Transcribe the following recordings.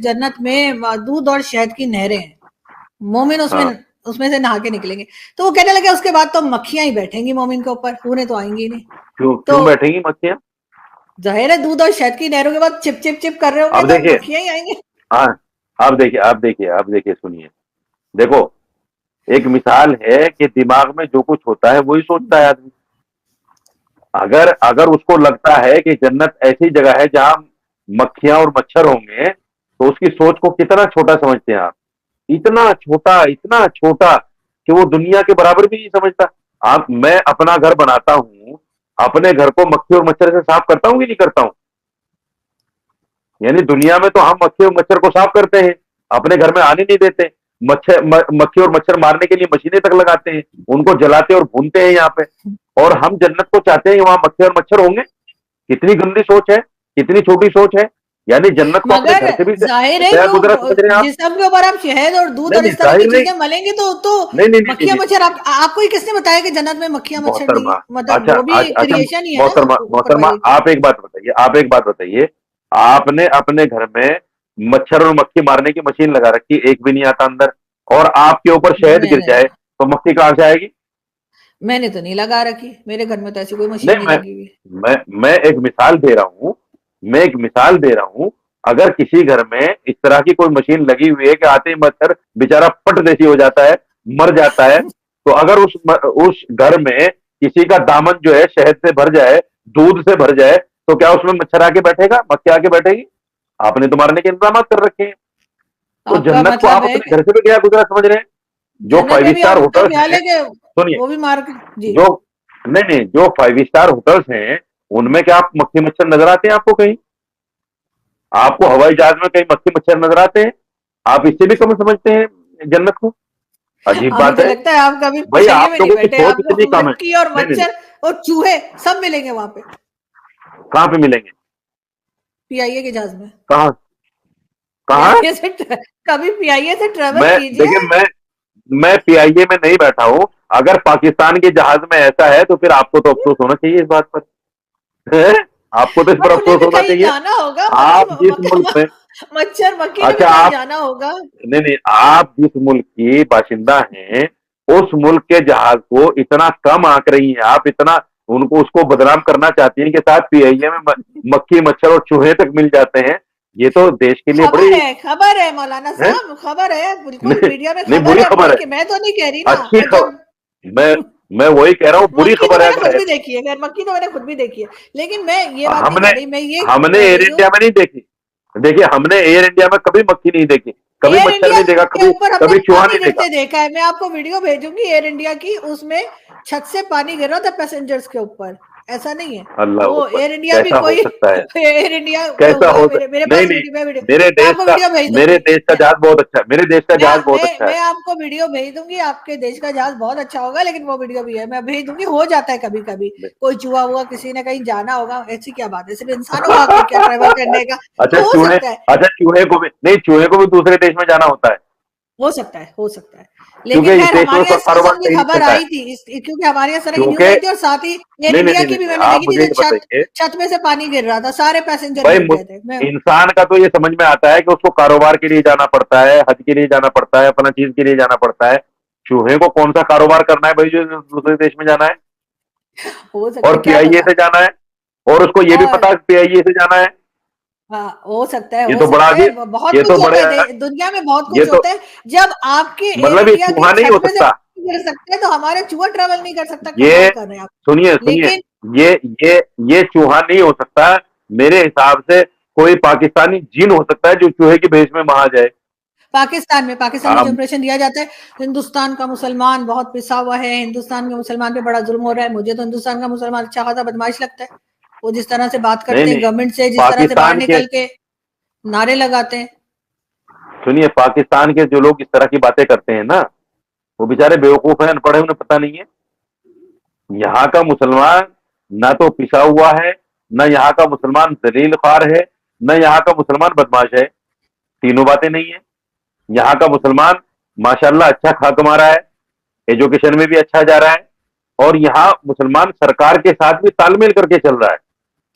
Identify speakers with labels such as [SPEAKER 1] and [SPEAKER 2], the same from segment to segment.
[SPEAKER 1] जन्नत में दूध और शहद की नहरें हैं, मोमिन उसमें
[SPEAKER 2] हाँ,
[SPEAKER 1] उसमें से नहा के निकलेंगे। तो वो कहने लगे उसके बाद तो मक्खियां ही बैठेंगी मोमिन के ऊपर, हूरें तो आएंगी नहीं।
[SPEAKER 2] क्यों
[SPEAKER 1] तो
[SPEAKER 2] क्यों बैठेंगी मक्खियां?
[SPEAKER 1] जाहिर है दूध और शहद की नहरों के बाद चिप चिप चिप कर रहे होंगे
[SPEAKER 2] अब
[SPEAKER 1] तो
[SPEAKER 2] देखिए,
[SPEAKER 1] मक्खियां ही आएंगे।
[SPEAKER 2] हाँ, आप देखिए सुनिए। देखो, एक मिसाल है कि दिमाग में जो कुछ होता है वही सोचता है आदमी। अगर अगर उसको लगता है कि जन्नत ऐसी जगह है जहां मक्खियां और मच्छर होंगे, तो उसकी सोच को कितना छोटा समझते हैं आप? इतना छोटा कि वो दुनिया के बराबर भी नहीं समझता। आप मैं अपना घर बनाता हूं, अपने घर को मक्खी और मच्छर से साफ करता हूं कि नहीं करता हूं? यानी दुनिया में तो हम मक्खी और मच्छर को साफ करते हैं, अपने घर में आने नहीं देते। मक्खी और मच्छर मारने के लिए मशीनें तक लगाते हैं, उनको जलाते और भूनते हैं यहाँ पे। और हम जन्नत को चाहते हैं कि वहां मक्खी और मच्छर होंगे। कितनी गंदी सोच है, कितनी छोटी सोच है। यानी जन्नत को अपने
[SPEAKER 1] मगर
[SPEAKER 2] घर से भी
[SPEAKER 1] जाहिर है
[SPEAKER 2] दया
[SPEAKER 1] जो
[SPEAKER 2] गुजरा समझ रहे हैं आप?
[SPEAKER 1] जिस्म के ऊपर आप शहद और दूध
[SPEAKER 2] नहीं
[SPEAKER 1] और
[SPEAKER 2] नहीं,
[SPEAKER 1] इस तरह की
[SPEAKER 2] जाहिर नहीं।
[SPEAKER 1] चीजें मलेंगे तो
[SPEAKER 2] नहीं नहीं नहीं नहीं,
[SPEAKER 1] मक्खियां
[SPEAKER 2] नहीं।
[SPEAKER 1] मच्छर आपको ही किसने बताया कि जन्नत में मक्खियां मच्छर नहीं
[SPEAKER 2] मोहतरमा,
[SPEAKER 1] है? मतलब
[SPEAKER 2] अच्छा
[SPEAKER 1] वो भी
[SPEAKER 2] आज अच्छा,
[SPEAKER 1] क्रिएशन ही है ना
[SPEAKER 2] मोहतरमा
[SPEAKER 1] ऊपर
[SPEAKER 2] मोहतरमा
[SPEAKER 1] वाले की।
[SPEAKER 2] आप एक बात बताइए, आपने अपने घर में मच्छर और मक्खी मारने की मशीन लगा रखी, एक भी नहीं आता अंदर। और आपके ऊपर शहद गिर
[SPEAKER 1] मैंने
[SPEAKER 2] जाए तो मक्खी कहां से आएगी?
[SPEAKER 1] मैंने तो नहीं लगा रखी, मेरे घर में तो ऐसी कोई मशीन
[SPEAKER 2] नहीं,
[SPEAKER 1] नहीं लगी हुई।
[SPEAKER 2] मैं एक मिसाल दे रहा हूँ। मैं एक मिसाल दे रहा हूँ। अगर किसी घर में इस तरह की कोई मशीन लगी हुई है कि आते ही मच्छर बेचारा पट देसी हो जाता है, मर जाता है, तो अगर उस घर में किसी का दामन जो है शहद से भर जाए, दूध से भर जाए, तो क्या उसमें मच्छर आके बैठेगा, मक्खी आके बैठेगी? आपने तो मारने के इंतजाम कर रखे हैं। तो
[SPEAKER 1] आपका
[SPEAKER 2] जन्नत को
[SPEAKER 1] मतलब
[SPEAKER 2] आप
[SPEAKER 1] है
[SPEAKER 2] अपने
[SPEAKER 1] कि
[SPEAKER 2] घर से भी क्या गुजरा समझ रहे हैं? जो
[SPEAKER 1] जन्नत
[SPEAKER 2] फाइव
[SPEAKER 1] में भी
[SPEAKER 2] स्टार
[SPEAKER 1] आपका
[SPEAKER 2] होटल्स
[SPEAKER 1] ख्याल
[SPEAKER 2] हैं,
[SPEAKER 1] है कि
[SPEAKER 2] सुनिए,
[SPEAKER 1] वो भी मार के जी।
[SPEAKER 2] जो नहीं नहीं, जो फाइव स्टार होटल्स हैं, उनमें क्या आप मक्खी मच्छर नजर आते हैं आपको कहीं? आपको हवाई जहाज में कहीं मक्खी मच्छर नजर आते हैं? आप इससे भी कम समझते हैं जन्नत को? अजीब
[SPEAKER 1] हमें
[SPEAKER 2] बात
[SPEAKER 1] तो
[SPEAKER 2] है।
[SPEAKER 1] लगता है आप कभी
[SPEAKER 2] भाई
[SPEAKER 1] पीआईए
[SPEAKER 2] आप
[SPEAKER 1] में नहीं
[SPEAKER 2] लोगों की
[SPEAKER 1] बैठे,
[SPEAKER 2] सोच
[SPEAKER 1] आपको
[SPEAKER 2] इतनी कम है।
[SPEAKER 1] मक्खी और
[SPEAKER 2] नहीं नहीं नहीं,
[SPEAKER 1] मच्छर और चूहे सब मिलेंगे वहां पे
[SPEAKER 2] कहाँ पे मिलेंगे?
[SPEAKER 1] पीआईए के जहाज में।
[SPEAKER 2] कहाँ? कहाँ?
[SPEAKER 1] पीआईए से कभी पीआईए से ट्रेवल
[SPEAKER 2] मैं देखिए,
[SPEAKER 1] कीजिए।
[SPEAKER 2] मैं पीआईए में नहीं बैठा हूं। अगर पाकिस्तान के जहाज में ऐसा है तो फिर आपको तो अफसोस होना चाहिए इस बात पर। हैं? आपको तो इस
[SPEAKER 1] बट
[SPEAKER 2] पर
[SPEAKER 1] उन्हें
[SPEAKER 2] अफसोस
[SPEAKER 1] भी
[SPEAKER 2] होना
[SPEAKER 1] कहीं
[SPEAKER 2] चाहिए।
[SPEAKER 1] जाना होगा,
[SPEAKER 2] आप जिस मुल्क में,
[SPEAKER 1] मच्छर मक्खी ने भी
[SPEAKER 2] अच्छा
[SPEAKER 1] कहीं
[SPEAKER 2] आप,
[SPEAKER 1] जाना होगा।
[SPEAKER 2] नहीं नहीं, आप जिस मुल्क की बाशिंदा हैं, उस मुल्क के जहाज को इतना कम आंक रही हैं आप, इतना उनको उसको बदनाम करना चाहती हैं कि साथ पीआईए में मक्खी मच्छर और चूहे तक मिल जाते हैं। ये तो देश के लिए बड़ी
[SPEAKER 1] खबर है मौलाना
[SPEAKER 2] है।
[SPEAKER 1] साहब, खबर है बिल्कुल,
[SPEAKER 2] नहीं,
[SPEAKER 1] मीडिया में
[SPEAKER 2] नहीं,
[SPEAKER 1] खबर
[SPEAKER 2] बुरी
[SPEAKER 1] है
[SPEAKER 2] खबर
[SPEAKER 1] अपनी,
[SPEAKER 2] है।
[SPEAKER 1] कि मैं तो नहीं कह रही ना।
[SPEAKER 2] अच्छी
[SPEAKER 1] और जब
[SPEAKER 2] खबर, मैं वही कह रहा हूँ, बुरी
[SPEAKER 1] मक्खी तो
[SPEAKER 2] खबर है
[SPEAKER 1] मैंने
[SPEAKER 2] अगर
[SPEAKER 1] खुद
[SPEAKER 2] है
[SPEAKER 1] भी
[SPEAKER 2] तो।
[SPEAKER 1] देखी है, खैर मक्खी तो मैंने खुद भी देखी है, लेकिन मैं ये बात नहीं
[SPEAKER 2] हमने
[SPEAKER 1] कह रही, मैं ये
[SPEAKER 2] हमने
[SPEAKER 1] कह
[SPEAKER 2] एयर
[SPEAKER 1] रही हूँ।
[SPEAKER 2] इंडिया में नहीं देखी। देखिए, हमने एयर इंडिया में कभी मक्खी नहीं देखी, कभी
[SPEAKER 1] एयर
[SPEAKER 2] मच्छर
[SPEAKER 1] इंडिया
[SPEAKER 2] नहीं देखा,
[SPEAKER 1] के
[SPEAKER 2] कभी
[SPEAKER 1] ऊपर हमने
[SPEAKER 2] कभी चूहा
[SPEAKER 1] पानी
[SPEAKER 2] नहीं देखा।
[SPEAKER 1] गिरते देखा है, मैं आपको वीडियो भेजूंगी एयर इंडिया की, उसमें छत से पानी गिर रहा था पैसेंजर्स के ऊपर, ऐसा नहीं है।
[SPEAKER 2] अल्लाह
[SPEAKER 1] वो
[SPEAKER 2] अकबर,
[SPEAKER 1] एयर इंडिया भी
[SPEAKER 2] कैसा हो
[SPEAKER 1] कोई
[SPEAKER 2] सकता है?
[SPEAKER 1] एयर इंडिया
[SPEAKER 2] कैसा
[SPEAKER 1] हुआ है,
[SPEAKER 2] हो
[SPEAKER 1] मेरे मेरे
[SPEAKER 2] नहीं
[SPEAKER 1] पास
[SPEAKER 2] नहीं,
[SPEAKER 1] वीडियो,
[SPEAKER 2] मेरे
[SPEAKER 1] मैं
[SPEAKER 2] देश
[SPEAKER 1] आपको
[SPEAKER 2] का
[SPEAKER 1] वीडियो भेज
[SPEAKER 2] मेरे
[SPEAKER 1] दूंगी।
[SPEAKER 2] देश का जहाज बहुत अच्छा है, मेरे देश का जहाज बहुत अच्छा है।
[SPEAKER 1] मैं आपको वीडियो भेज दूंगी, आपके देश का जहाज बहुत अच्छा होगा, लेकिन वो वीडियो भी है, मैं भेज दूंगी। हो जाता है कभी कभी, कोई चूहा हुआ, किसी ने कहीं जाना होगा, ऐसी क्या बात है, सिर्फ इंसानों का हक है क्या ट्रेवल करने का?
[SPEAKER 2] अच्छा
[SPEAKER 1] तो हो
[SPEAKER 2] चूहे,
[SPEAKER 1] सकता है,
[SPEAKER 2] अच्छा चूहे को भी नहीं, चूहे को भी दूसरे देश में जाना होता है,
[SPEAKER 1] हो सकता है, हो सकता है।
[SPEAKER 2] क्योंकि
[SPEAKER 1] लेकिन
[SPEAKER 2] इस
[SPEAKER 1] खैर
[SPEAKER 2] देश में
[SPEAKER 1] हमारे यहाँ
[SPEAKER 2] उसका
[SPEAKER 1] इस
[SPEAKER 2] कारोबार
[SPEAKER 1] किस्म की
[SPEAKER 2] सही नहीं
[SPEAKER 1] खबर
[SPEAKER 2] चलता है।
[SPEAKER 1] आई थी, क्योंकि हमारे यहाँ इस तरह की न्यूज
[SPEAKER 2] क्योंकि
[SPEAKER 1] आई थी, और साथ ही एयर
[SPEAKER 2] नहीं नहीं
[SPEAKER 1] इंडिया
[SPEAKER 2] नहीं
[SPEAKER 1] की भी
[SPEAKER 2] नहीं,
[SPEAKER 1] मैंने
[SPEAKER 2] आप
[SPEAKER 1] देखी थी,
[SPEAKER 2] मुझे
[SPEAKER 1] तो
[SPEAKER 2] ये
[SPEAKER 1] छत
[SPEAKER 2] बताइए।
[SPEAKER 1] छत में से पानी गिर रहा था, सारे पैसेंजर
[SPEAKER 2] भाई
[SPEAKER 1] डूब गए थे। मैं
[SPEAKER 2] इंसान का तो ये समझ में आता है कि उसको कारोबार के लिए जाना पड़ता है, हज के लिए जाना पड़ता है, अपना चीज के लिए जाना पड़ता है। चूहे को कौन सा कारोबार करना है भाई जो दूसरे देश में जाना है?
[SPEAKER 1] हो सकता
[SPEAKER 2] और
[SPEAKER 1] है, क्या
[SPEAKER 2] पीआईए
[SPEAKER 1] पता।
[SPEAKER 2] से जाना है, और उसको ये भी
[SPEAKER 1] और
[SPEAKER 2] पता है पीआईए से जाना है।
[SPEAKER 1] हाँ, हो सकता है,
[SPEAKER 2] ये
[SPEAKER 1] हो
[SPEAKER 2] तो बड़ा
[SPEAKER 1] सकता
[SPEAKER 2] भी,
[SPEAKER 1] है, बहुत
[SPEAKER 2] ये
[SPEAKER 1] कुछ
[SPEAKER 2] तो
[SPEAKER 1] होता
[SPEAKER 2] बड़े,
[SPEAKER 1] है, दुनिया में बहुत
[SPEAKER 2] ये
[SPEAKER 1] कुछ
[SPEAKER 2] तो
[SPEAKER 1] होता है। जब आपके एयर
[SPEAKER 2] मतलब ये
[SPEAKER 1] इंडिया की
[SPEAKER 2] चूहा नहीं
[SPEAKER 1] छत
[SPEAKER 2] हो
[SPEAKER 1] में से
[SPEAKER 2] सकता।
[SPEAKER 1] पानी गिर सकते हैं, तो हमारे चूहा ट्रेवल नहीं कर सकता,
[SPEAKER 2] ये
[SPEAKER 1] कमाल कर रहे हैं आप।
[SPEAKER 2] सुनिए सुनिए,
[SPEAKER 1] लेकिन
[SPEAKER 2] ये ये ये चूहा नहीं हो सकता। मेरे हिसाब से कोई पाकिस्तानी जिन हो सकता है जो चूहे की भेष में वहां जाए।
[SPEAKER 1] पाकिस्तान में जो
[SPEAKER 2] आप
[SPEAKER 1] इंप्रेशन दिया जाता है, हिंदुस्तान का मुसलमान बहुत पिसा हुआ है, हिंदुस्तान के मुसलमान पे बड़ा जुल्म हो रहा है। मुझे तो हिंदुस्तान का मुसलमान अच्छा खासा बदमाश लगता है। वो जिस तरह से बात
[SPEAKER 2] नहीं
[SPEAKER 1] करते हैं
[SPEAKER 2] नहीं,
[SPEAKER 1] गवर्नमेंट से, जिस तरह से बाहर
[SPEAKER 2] पाकिस्तान के,
[SPEAKER 1] निकल के नारे लगाते हैं।
[SPEAKER 2] सुनिए, पाकिस्तान के जो लोग इस तरह की बातें करते हैं ना, वो बेचारे बेवकूफ हैं, अनपढ़ है, उन्हें पता नहीं है। यहाँ का मुसलमान ना तो पिसा हुआ है, न यहाँ का मुसलमान जलील ख्वार है, न यहाँ का मुसलमान बदमाश है। तीनों बातें नहीं है। यहाँ का मुसलमान माशाल्लाह अच्छा खा कमा रहा है, एजुकेशन में भी अच्छा जा रहा है, और यहाँ मुसलमान सरकार के साथ भी तालमेल करके चल रहा है।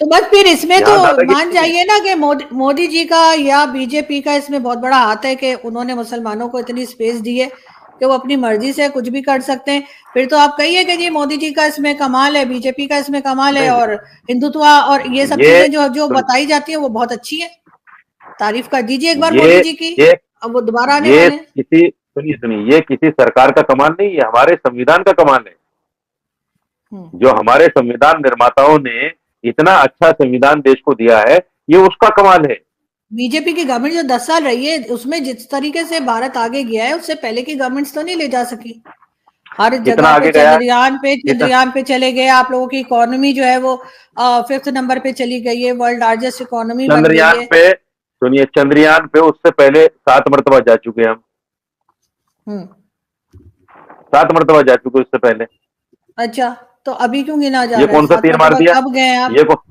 [SPEAKER 1] तो बस फिर इसमें तो
[SPEAKER 2] यहाँ दादागिरी
[SPEAKER 1] मान
[SPEAKER 2] नहीं है।
[SPEAKER 1] जाइए ना कि मोदी जी का या बीजेपी का इसमें बहुत बड़ा हाथ है कि उन्होंने मुसलमानों को इतनी स्पेस दी है कि वो अपनी मर्जी से कुछ भी कर सकते हैं। फिर तो आप कहिए कि जी मोदी जी का इसमें कमाल है, बीजेपी का इसमें कमाल है,
[SPEAKER 2] नहीं
[SPEAKER 1] और हिंदुत्व और ये सब
[SPEAKER 2] ये
[SPEAKER 1] चीजें जो जो
[SPEAKER 2] सुन
[SPEAKER 1] बताई जाती है वो बहुत अच्छी है। तारीफ कर दीजिए एक बार
[SPEAKER 2] ये
[SPEAKER 1] मोदी जी की।
[SPEAKER 2] ये
[SPEAKER 1] अब वो दोबारा आने
[SPEAKER 2] ये
[SPEAKER 1] वाले हैं।
[SPEAKER 2] किसी सुनिए सुनिए ये किसी सरकार का कमाल नहीं है, हमारे संविधान का कमाल है।
[SPEAKER 1] हम्म।
[SPEAKER 2] जो हमारे संविधान निर्माताओं ने इतना अच्छा संविधान देश को दिया है, ये उसका कमाल है।
[SPEAKER 1] बीजेपी की गवर्नमेंट जो 10 साल रही है उसमें जिस तरीके से भारत आगे गया है उससे पहले की गवर्नमेंट्स तो नहीं ले जा सकी। हर
[SPEAKER 2] कितना
[SPEAKER 1] जगह पे
[SPEAKER 2] आगे गया है, कितना
[SPEAKER 1] चंद्रयान पे चले गए। आप लोगों की इकोनॉमी जो है वो 5th नंबर पे चली गई है, वर्ल्ड लार्जेस्ट इकोनॉमी बन गई
[SPEAKER 2] चंद्रयान
[SPEAKER 1] है।
[SPEAKER 2] पे सुनिए, चंद्रयान पे उससे पहले 7 मरतबा जा चुके हैं हम।
[SPEAKER 1] हम्म।
[SPEAKER 2] 7 मरतबा जा चुके उससे पहले।
[SPEAKER 1] अच्छा, तो अभी क्यों गिना जा
[SPEAKER 2] ये
[SPEAKER 1] रहा है?
[SPEAKER 2] कौन सा
[SPEAKER 1] 7
[SPEAKER 2] तीर मार
[SPEAKER 1] मरतबा
[SPEAKER 2] दिया,
[SPEAKER 1] कब गए आप?
[SPEAKER 2] ये को,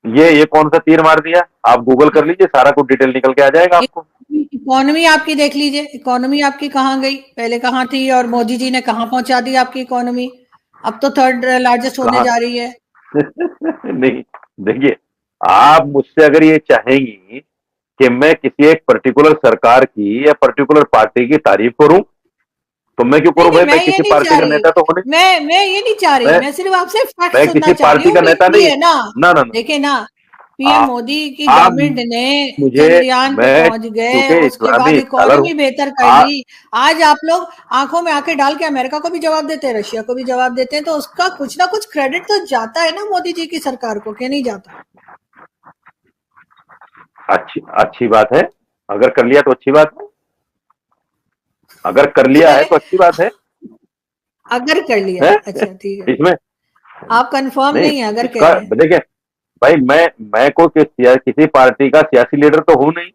[SPEAKER 2] ये कौन सा तीर मार दिया? आप गूगल कर लीजिए, सारा कुछ डिटेल निकल के आ जाएगा आपको।
[SPEAKER 1] इकोनॉमी आपकी देख लीजिए, इकोनॉमी आपकी कहाँ गई, पहले कहाँ थी और मोदी जी ने कहाँ पहुंचा दी आपकी इकोनॉमी। अब तो 3rd लार्जेस्ट होने
[SPEAKER 2] कहा
[SPEAKER 1] जा रही है।
[SPEAKER 2] नहीं, देखिए, आप मुझसे अगर ये चाहेंगी कि मैं किसी एक पर्टिकुलर सरकार की या पर्टिकुलर पार्टी की तारीफ करूं, तो मैं क्यों
[SPEAKER 1] नहीं
[SPEAKER 2] करूं
[SPEAKER 1] नहीं,
[SPEAKER 2] भाई?
[SPEAKER 1] मैं
[SPEAKER 2] मैं
[SPEAKER 1] ये
[SPEAKER 2] किसी
[SPEAKER 1] नहीं
[SPEAKER 2] पार्टी
[SPEAKER 1] चाह
[SPEAKER 2] का
[SPEAKER 1] रही।
[SPEAKER 2] नेता तो हूं नहीं।
[SPEAKER 1] मैं ये नहीं चाह रही,
[SPEAKER 2] मैं
[SPEAKER 1] मैं सिर्फ आपसे फैक्ट
[SPEAKER 2] मैं
[SPEAKER 1] सुनना
[SPEAKER 2] किसी
[SPEAKER 1] चाह रही
[SPEAKER 2] पार्टी
[SPEAKER 1] हूँ
[SPEAKER 2] का
[SPEAKER 1] कि
[SPEAKER 2] नेता
[SPEAKER 1] ये
[SPEAKER 2] नहीं।
[SPEAKER 1] है ना।
[SPEAKER 2] ना ना ना।
[SPEAKER 1] देखिए ना, पीएम
[SPEAKER 2] आप
[SPEAKER 1] मोदी की
[SPEAKER 2] आप
[SPEAKER 1] गवर्नमेंट ने
[SPEAKER 2] मुझे
[SPEAKER 1] चंद्रयान पे
[SPEAKER 2] मैं
[SPEAKER 1] पहुंच गए,
[SPEAKER 2] क्योंकि
[SPEAKER 1] उसके
[SPEAKER 2] इस्लामी
[SPEAKER 1] बाद
[SPEAKER 2] स्कॉलर हूं।
[SPEAKER 1] इकोनॉमी बेहतर कर
[SPEAKER 2] आ,
[SPEAKER 1] ली। आज आप लोग आंखों में आंखें डाल के अमेरिका को भी जवाब देते हैं, रशिया को भी जवाब देते हैं, तो उसका कुछ ना कुछ क्रेडिट तो जाता है ना मोदी जी की सरकार को, क्या नहीं जाता?
[SPEAKER 2] अच्छी अच्छी बात है, अगर कर लिया तो अच्छी बात है, अगर कर लिया है
[SPEAKER 1] मैंने
[SPEAKER 2] तो अच्छी बात
[SPEAKER 1] अगर कर लिया
[SPEAKER 2] है
[SPEAKER 1] है, अच्छा ठीक है।
[SPEAKER 2] इसमें
[SPEAKER 1] आप कंफर्म
[SPEAKER 2] नहीं।
[SPEAKER 1] नहीं है, अगर कह
[SPEAKER 2] इसका
[SPEAKER 1] रहे हैं।
[SPEAKER 2] देखिए भाई, मैं कोई किसी पार्टी का सियासी लीडर तो हूं नहीं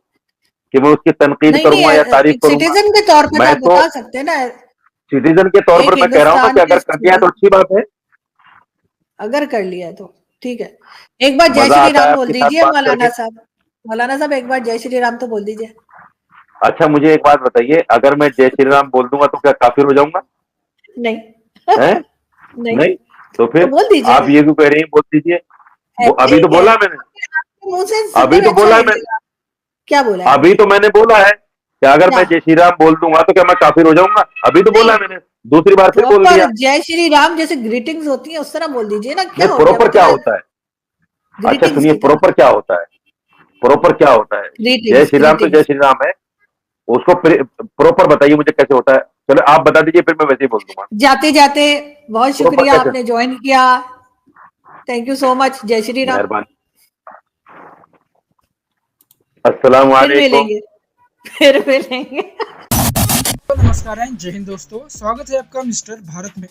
[SPEAKER 2] कि मैं उसकी तनकीद
[SPEAKER 1] नहीं नहीं,
[SPEAKER 2] करूंगा या तारीफ
[SPEAKER 1] एक
[SPEAKER 2] करूंगा।
[SPEAKER 1] सिटीजन के तौर पर तो
[SPEAKER 2] मैं
[SPEAKER 1] आप
[SPEAKER 2] तो
[SPEAKER 1] बता सकते हैं ना।
[SPEAKER 2] सिटीजन के तौर पर
[SPEAKER 1] एक
[SPEAKER 2] मैं कह रहा हूं ना
[SPEAKER 1] हिंदुस्तान
[SPEAKER 2] कि
[SPEAKER 1] के
[SPEAKER 2] अगर कर दिया है तो अच्छी बात है।
[SPEAKER 1] अगर कर लिया है तो ठीक है। एक बार जय
[SPEAKER 2] मजा
[SPEAKER 1] श्री
[SPEAKER 2] आता है
[SPEAKER 1] राम बोल
[SPEAKER 2] आपके साथ
[SPEAKER 1] दीजिए
[SPEAKER 2] बात
[SPEAKER 1] मौलाना
[SPEAKER 2] करके।
[SPEAKER 1] साहब। मौलाना साहब एक बार जय श्री राम तो बोल दीजिए।
[SPEAKER 2] अच्छा, मुझे एक बात बताइए, अगर मैं जय श्री राम बोल दूंगा तो क्या काफिर हो जाऊंगा?
[SPEAKER 1] नहीं।
[SPEAKER 2] हैं?
[SPEAKER 1] नहीं,
[SPEAKER 2] नहीं। तो
[SPEAKER 1] तो
[SPEAKER 2] फिर
[SPEAKER 1] बोल दीजिए
[SPEAKER 2] आप
[SPEAKER 1] ना।
[SPEAKER 2] ये क्यों कह रही हैं? बोल दीजिए। वो
[SPEAKER 1] ऐसे
[SPEAKER 2] अभी
[SPEAKER 1] ही
[SPEAKER 2] तो
[SPEAKER 1] क्या है,
[SPEAKER 2] बोला मैंने।
[SPEAKER 1] आपके मुंह से सुनने
[SPEAKER 2] अभी
[SPEAKER 1] में
[SPEAKER 2] तो
[SPEAKER 1] अच्छा
[SPEAKER 2] बोला मैंने।
[SPEAKER 1] लगेगा। क्या बोला है
[SPEAKER 2] अभी
[SPEAKER 1] आपने?
[SPEAKER 2] तो मैंने बोला है कि अगर
[SPEAKER 1] क्या?
[SPEAKER 2] मैं जय श्री राम बोल दूंगा तो क्या मैं काफिर हो जाऊंगा? अभी तो बोला
[SPEAKER 1] नहीं,
[SPEAKER 2] है मैंने। दूसरी बार फिर बोल
[SPEAKER 1] प्रॉपर
[SPEAKER 2] दिया।
[SPEAKER 1] जय श्री राम जैसे ग्रीटिंग्स होती है उस तरह बोल दीजिए ना, क्या
[SPEAKER 2] नहीं,
[SPEAKER 1] हो गया?
[SPEAKER 2] प्रॉपर क्या
[SPEAKER 1] मतलब
[SPEAKER 2] होता है? अच्छा
[SPEAKER 1] ग्रीटिंग्स
[SPEAKER 2] सुनिए,
[SPEAKER 1] की तरह।
[SPEAKER 2] प्रॉपर क्या होता है? प्रॉपर क्या होता है? जय
[SPEAKER 1] ग्रीटिंग्स
[SPEAKER 2] श्री राम तो जय
[SPEAKER 1] ग्रीटिंग्स।
[SPEAKER 2] श्री राम है। उसको प्रॉपर बताइए मुझे कैसे होता है। चलो आप बता दीजिए, फिर मैं वैसे ही बोल दूंगा।
[SPEAKER 1] जाते जाते बहुत
[SPEAKER 2] प्रॉपर
[SPEAKER 1] शुक्रिया,
[SPEAKER 2] कैसे?
[SPEAKER 1] आपने ज्वाइन किया। Thank you so much. जय श्री राम।
[SPEAKER 2] मेहरबानी। अस्सलाम
[SPEAKER 1] फिर
[SPEAKER 2] वालेकुम।
[SPEAKER 1] मिलेंगे। फिर मिलेंगे।
[SPEAKER 3] तो नमस्कार एंड जय हिंद दोस्तों, स्वागत है आपका मिस्टर भारत में।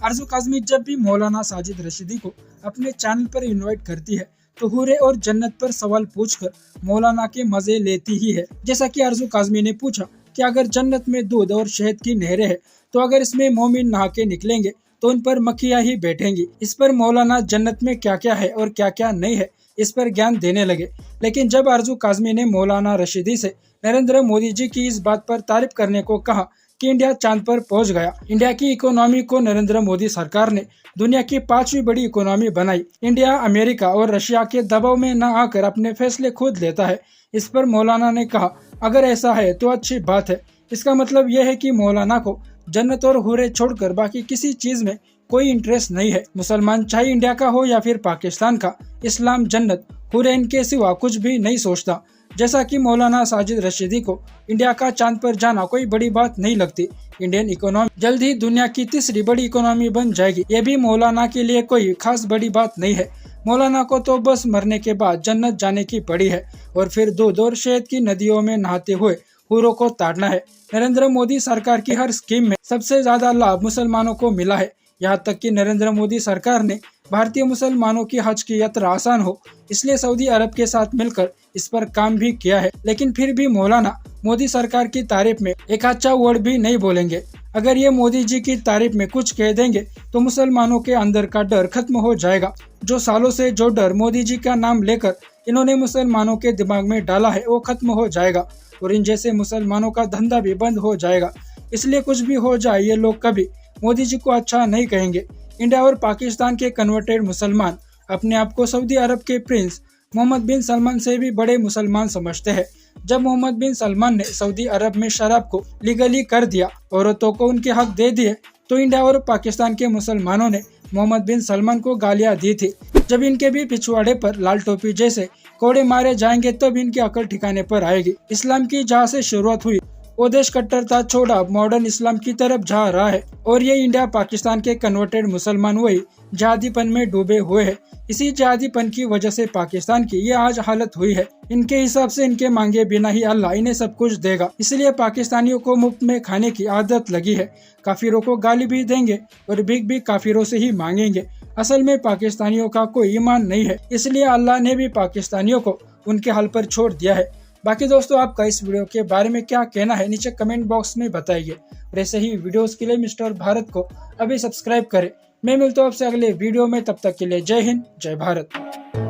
[SPEAKER 3] आरजू काज़मी जब भी मौलाना साजिद रशीदी को अपने चैनल पर इनवाइट करती है तो हुरे और जन्नत पर सवाल पूछकर मौलाना के मजे लेती ही है। जैसा कि आरजू काज़मी ने पूछा कि अगर जन्नत में दूध और शहद की नहरें हैं तो अगर इसमें मोमिन नहा के निकलेंगे तो उन पर मक्खियां ही बैठेंगी। इस पर मौलाना जन्नत में क्या क्या है और क्या क्या नहीं है इस पर ज्ञान देने लगे। लेकिन जब आरजू काज़मी ने मौलाना रशीदी से नरेंद्र मोदी जी की इस बात पर तारीफ करने को कहा कि इंडिया चांद पर पहुंच गया। इंडिया की इकोनॉमी को नरेंद्र मोदी सरकार ने दुनिया की 5वीं बड़ी इकोनॉमी बनाई। इंडिया अमेरिका और रशिया के दबाव में न आकर अपने फैसले खुद लेता है। इस पर मौलाना ने कहा, अगर ऐसा है तो अच्छी बात है। इसका मतलब यह है कि मौलाना को जन्नत और हुरे छोड़कर बाकी किसी चीज में कोई इंटरेस्ट नहीं है। मुसलमान चाहे इंडिया का हो या फिर पाकिस्तान का, इस्लाम, जन्नत, हुरे इनके सिवा कुछ भी नहीं सोचता। जैसा कि मौलाना साजिद रशीदी को इंडिया का चांद पर जाना कोई बड़ी बात नहीं लगती। इंडियन इकोनॉमी जल्द ही दुनिया की 3री बड़ी इकोनॉमी बन जाएगी। ये भी मौलाना के लिए कोई खास बड़ी बात नहीं है। मौलाना को तो बस मरने के बाद जन्नत जाने की पड़ी है और फिर दूध और शहद की नदियों में नहाते हुए हूरों को ताड़ना है। नरेंद्र मोदी सरकार की हर स्कीम में सबसे ज्यादा लाभ मुसलमानों को मिला है। यहाँ तक कि नरेंद्र मोदी सरकार ने भारतीय मुसलमानों की हज की यात्रा आसान हो इसलिए सऊदी अरब के साथ मिलकर इस पर काम भी किया है। लेकिन फिर भी मौलाना मोदी सरकार की तारीफ में एक अच्छा वर्ड भी नहीं बोलेंगे। अगर ये मोदी जी की तारीफ में कुछ कह देंगे तो मुसलमानों के अंदर का डर खत्म हो जाएगा। जो सालों से जो डर मोदी जी का नाम लेकर इन्होंने मुसलमानों के दिमाग में डाला है वो खत्म हो जाएगा और इन जैसे मुसलमानों का धंधा भी बंद हो जाएगा। इसलिए कुछ भी हो जाए ये लोग कभी मोदी जी को अच्छा नहीं कहेंगे। इंडिया और पाकिस्तान के कन्वर्टेड मुसलमान अपने आप को सऊदी अरब के प्रिंस मोहम्मद बिन सलमान से भी बड़े मुसलमान समझते हैं। जब मोहम्मद बिन सलमान ने सऊदी अरब में शराब को लीगली कर दिया, औरतों को उनके हक दे दिए, तो इंडिया और पाकिस्तान के मुसलमानों ने मोहम्मद बिन सलमान को गालियां दी थी। जब इनके भी पिछवाड़े पर लाल टोपी जैसे कोड़े मारे जाएंगे तब इनकी अकल ठिकाने पर आएगी। इस्लाम की जहाँ से शुरुआत हुई वो देश कट्टरता छोड़ा अब मॉडर्न इस्लाम की तरफ जा रहा है और ये इंडिया पाकिस्तान के कन्वर्टेड मुसलमान वही जिहादीपन में डूबे हुए हैं। इसी जिहादीपन की वजह से पाकिस्तान की ये आज हालत हुई है। इनके हिसाब से इनके मांगे बिना ही अल्लाह इन्हें सब कुछ देगा, इसलिए पाकिस्तानियों को मुफ्त में खाने की आदत लगी है। काफिरों को गाली भी देंगे और भीख भी काफिरों से ही मांगेंगे। असल में पाकिस्तानियों का कोई ईमान नहीं है, इसलिए अल्लाह ने भी पाकिस्तानियों को उनके हाल पर छोड़ दिया है। बाकी दोस्तों, आपका इस वीडियो के बारे में क्या कहना है नीचे कमेंट बॉक्स में बताइए। और ऐसे ही वीडियोस के लिए मिस्टर भारत को अभी सब्सक्राइब करें। मैं मिलता हूं आपसे अगले वीडियो में, तब तक के लिए जय हिंद, जय भारत।